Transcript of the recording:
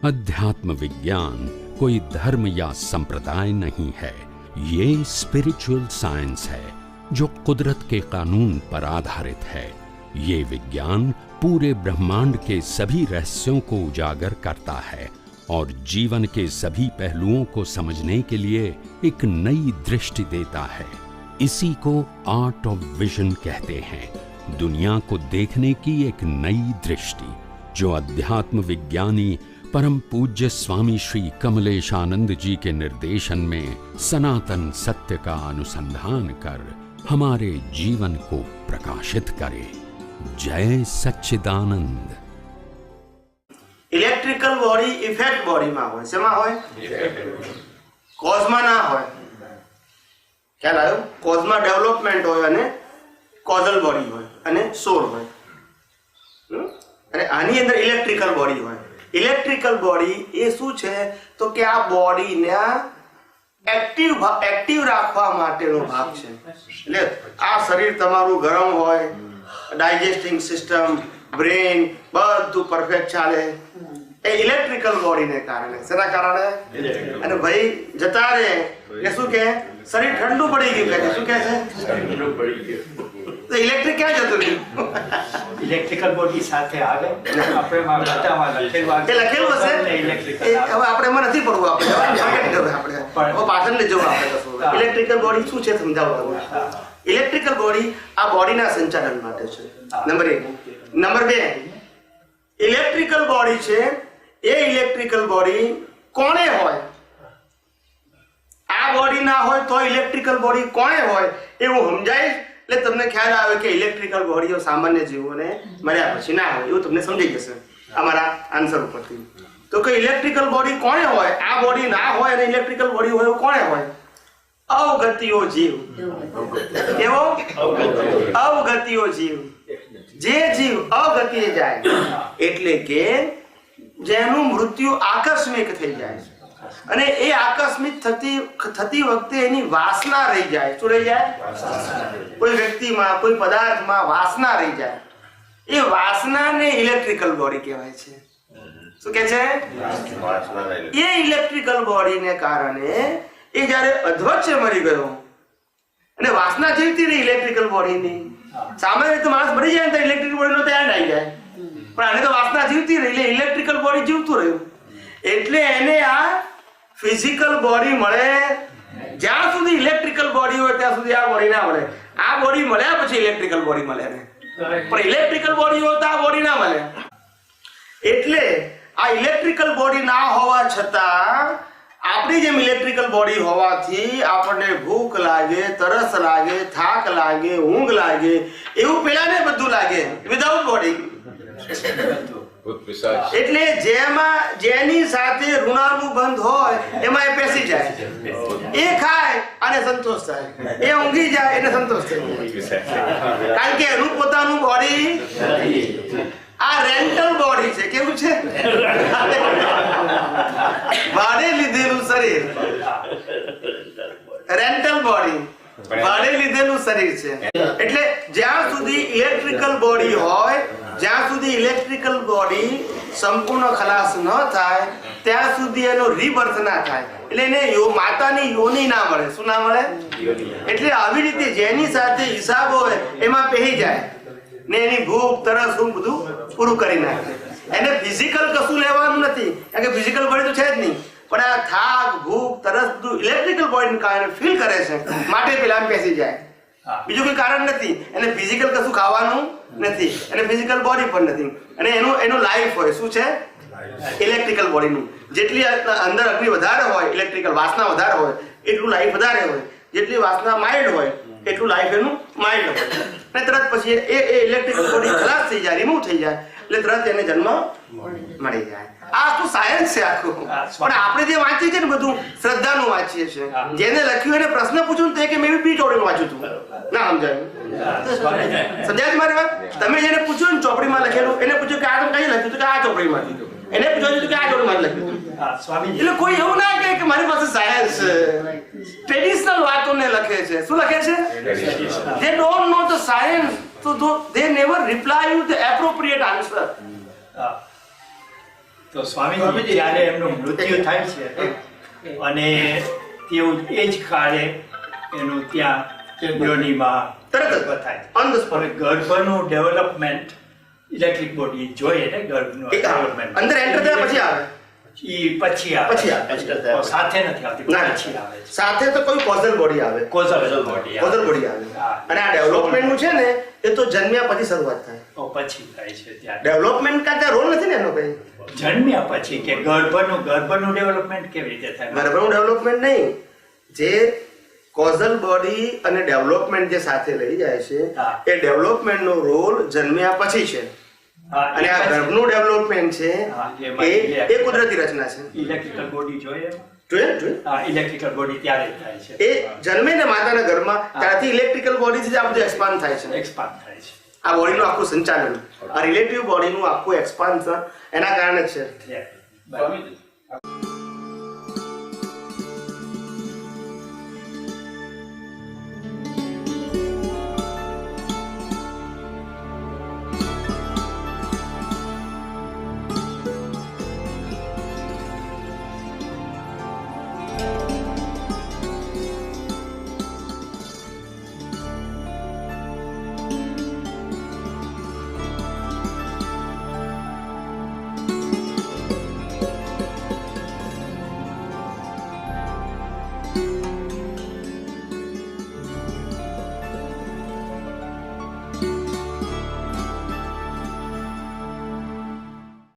अध्यात्म विज्ञान कोई धर्म या संप्रदाय नहीं है, ये स्पिरिचुअल साइंस है जो कुदरत के कानून पर आधारित है। ये विज्ञान पूरे ब्रह्मांड के सभी रहस्यों को उजागर करता है और जीवन के सभी पहलुओं को समझने के लिए एक नई दृष्टि देता है। इसी को आर्ट ऑफ विजन कहते हैं, दुनिया को देखने की एक नई दृष्टि, जो अध्यात्म विज्ञानी परम पूज्य स्वामी श्री कमलेशानंद जी के निर्देशन में सनातन सत्य का अनुसंधान कर हमारे जीवन को प्रकाशित करे। जय सच्चिदानंद। इलेक्ट्रिकल बॉडी इफेक्ट बॉडी में होय, सेमा होय? कोज में ना होय। ख्याल आयो? कोज में डेवलपमेंट होय अने कोजल बॉडी होय अने सोल होय। अने आनी अंदर इलेक्ट्रिकल बॉडी होय। इलेक्ट्रिकल बॉडी ए शुं छे तो के आ बॉडी ने एक्टिव राखवा माटेनो भाग छे। એટલે આ શરીર તમારું ગરમ હોય, ડાયજેસ્ટિંગ સિસ્ટમ, બ્રેન બધું પરફેક્ટ ચાલે એ ઇલેક્ટ્રિકલ બોડી ને કારણે। શેના કારણે? અને ભાઈ જતા રહે એ શું કે શરીર ઠંડુ પડી ગયું, કે શું કહે છે? ઠંડુ પડી ગયું। તો ઇલેક્ટ્રિક ક્યાં જતું રહ્યું? ઇલેક્ટ્રિકલ બોડી સાથે આવે આપણે વાર્તામાં લખેલું હશે। હવે આપણે એમાં નથી પડવું, આપણે પાછળ લઈ જવું આપણે। ઇલેક્ટ્રિકલ બોડી શું છે સમજાવો તમને। ઇલેક્ટ્રિકલ બોડી આ બોડીના સંચાલન માટે છે, નંબર 1। નંબર 2, ઇલેક્ટ્રિકલ બોડી છે એ ઇલેક્ટ્રિકલ બોડી કોણે હોય? આ બોડી ના હોય તો ઇલેક્ટ્રિકલ બોડી કોણે હોય એવું સમજાય, એટલે તમને ખ્યાલ આવે કે ઇલેક્ટ્રિકલ બોડીઓ સામાન્ય જીવોને મળ્યા પછી ના હોય, એવું તમને સમજી જશે અમારા આન્સર ઉપરથી। તો કે ઇલેક્ટ્રિકલ બોડી કોણે હોય? આ બોડી ના હોય અને ઇલેક્ટ્રિકલ બોડી હોય એવું કોણે હોય? અવગતિઓ જીવ। કેવો? અવગતિઓ જીવ। જે જીવ અગતિએ જાય એટલે કે જેનું મૃત્યુ આકસ્મિક થઈ જાય અને એ આકસ્મિક થતી વખતે એની વાસના રહી જાય। શું રહી જાય? કોઈ વ્યક્તિમાં, કોઈ પદાર્થમાં વાસના રહી જાય, એ વાસનાને ઇલેક્ટ્રિકલ બોડી કહેવાય છે। શું કહે છે? એ ઇલેક્ટ્રિકલ બોડીને કારણે એ જ્યારે અધવચ્ચે મરી ગયો અને વાસના જીવતી રહી ઇલેક્ટ્રિકલ બોડીની। સામાન્ય રીતે માણસ મરી જાય તો ઇલેક્ટ્રિકલ બોડીનો તો એન્ડ આવી જાય, પણ આને તો વાસના જીવતી રહી એટલે ઇલેક્ટ્રિકલ બોડી જીવતું રહ્યું। એટલે એને આ ફિઝિકલ બોડી મળે, જ્યાં સુધી ઇલેક્ટ્રિકલ બોડી હોય ત્યાં સુધી આ બોડી ના મળે। આ બોડી મળ્યા પછી ઇલેક્ટ્રિકલ બોડી મળે ને, પણ ઇલેક્ટ્રિકલ બોડી હોય તો આ બોડી ના મળે। એટલે આ ઇલેક્ટ્રિકલ બોડી ના હોવા છતાં આપણી જેમ ઇલેક્ટ્રિકલ બોડી હોવાથી આપણને ભૂખ લાગે, તરસ લાગે, થાક લાગે, ઊંઘ લાગે, એવું પેલાને બધું લાગે વિધાઉટ બોડી। એટલે જેની સાથે ઋણાનુબંધ હોય એમાં એ પેસી જાય। એ ખાય અને સંતોષ થાય, એ ઊંઘી જાય એને સંતોષ થાય, કારણ કે એનું પોતાનું બોડી આ રેન્ટલ બોડી છે। કેવું છે? ભાડે લીધેલું શરીર, રેન્ટલ બોડી, ભાડે લીધેલું શરીર છે। એટલે જ્યાં સુધી ઇલેક્ટ્રિકલ બોડી હોય, જ્યાં સુધી ઇલેક્ટ્રિકલ બોડી સંપૂર્ણ ખલાસ ન થાય ત્યાં સુધી એનો રીબર્થ ના થાય, એટલે એને માતાની યોની ના મળે। શું ના મળે? એટલે આવી રીતે જેની સાથે હિસાબ હોય એમાં પહેરી જાય ને એની ભૂખ, તરસ, ઊંઘ બધું પૂરું કરી નાખે। એને ફિઝિકલ કશું લેવાનું નથી, કારણ કે ફિઝિકલ બોડી તો છે જ નહીં, પણ આ થાક, ભૂખ, તરસ બધું ઇલેક્ટ્રિકલ બોડીને કારણે ફીલ કરે છે, માટે પેલા બેસી જાય। બીજું કોઈ કારણ નથી, એને ફિઝિકલ કશું ખાવાનું નથી, એને ફિઝિકલ બોડી પણ નથી, અને એનું લાઈફ હોય શું છે? ઇલેક્ટ્રિકલ બોડીનું। જેટલી અંદર અગ્નિ વધારે હોય, ઇલેક્ટ્રિકલ વાસના વધારે હોય એટલું લાઈફ વધારે હોય, જેટલી વાસના માઇલ્ડ હોય એટલું લાઈફ એનું માઇલ્ડ હોય। અને તરત પછી એ ઇલેક્ટ્રિકલ બોડી ખલાસ થઈ જાય, રિમૂવ થઈ જાય, એટલે તરત એને જન્મ મળી જાય। આ આખું સાયન્સ છે આખું, પણ આપણે જે વાંચીએ છીએ ને બધું શ્રદ્ધાનું વાંચીએ છીએ। જેને લખ્યું એને પ્રશ્ન પૂછ્યું તે કે મેં બી ચોપડીમાં વાંચ્યું હતું, ના સમજાયું? સમજાય મારી વાત? તમે જેને પૂછ્યું ને ચોપડીમાં લખેલું, એને પૂછ્યું કે આ તમે કઈ લખ્યું હતું? કે આ ચોપડીમાં લખ્યું। એને પૂછ્યું કે આ ચોપડીમાં લખ્યું હતું। એટલે કોઈ એવું ના કહે કે મારી પાસે સાયન્સ ટ્રેડિશનલ વાતોને લખે છે। શું લખે છે? they don't know the science, so they never reply you the appropriate answer. તો સ્વામીજી જ્યારે એમનું મૃત્યુ થાય છે અને તેવું એ જ કાળે એનું ત્યાં યોનિમાં તરત જ બતાય on the spot. હવે ગર્ભનું ડેવલપમેન્ટ ઇલેક્ટ્રિક બોડી જોઈએ ને ગર્ભનું એક આ ડેવલપમેન્ટ અંદર એન્ટર થયા પછી આવે ઈ પછી આવે પછી આવે. તો સાથે નથી આવતી ના પછી આવે છે સાથે તો કોઈ કોઝલ બોડી આવે કોઝલ બોડી કોઝલ બોડી આવે હા. અને આ ડેવલપમેન્ટ નું છે ને એ તો જન્મ્યા પછી શરૂઆત થાય તો પછી થાય છે ત્યારે ડેવલપમેન્ટ કા ત્યાં રોલ નથી ને એનો કઈ જન્મ્યા પછી કે ગર્ભનું ડેવલપમેન્ટ કેવી રીતે થાય ગર્ભનું ડેવલપમેન્ટ નહીં જે કોઝલ બોડી અને ડેવલપમેન્ટ જે સાથે લઈ જાય છે હા. એ ડેવલપમેન્ટ નો રોલ જન્મ્યા પછી છે હા, અને આ એ પછી ગર્ભનું ડેવલપમેન્ટ છે હા, એમાં એ કુદરતી રચના છે ઇલેક્ટ્રિકલ બોડી જોઈએ એમાં? જોઈએ હા ઇલેક્ટ્રિકલ બોડી ત્યારે જ થાય છે એ જન્મે ને માતાના ઘરમાં ત્યારથી ઇલેક્ટ્રિકલ બોડી છે આ બધું એક્સપાન્ડ થાય છે એક્સપાન્ડ થાય છે આ બોડીનું આખું સંચાલન આ રિલેટિવ બોડીનું આખું એક્સપાન્શન એના કારણે જ છે Yeah. બરાબર.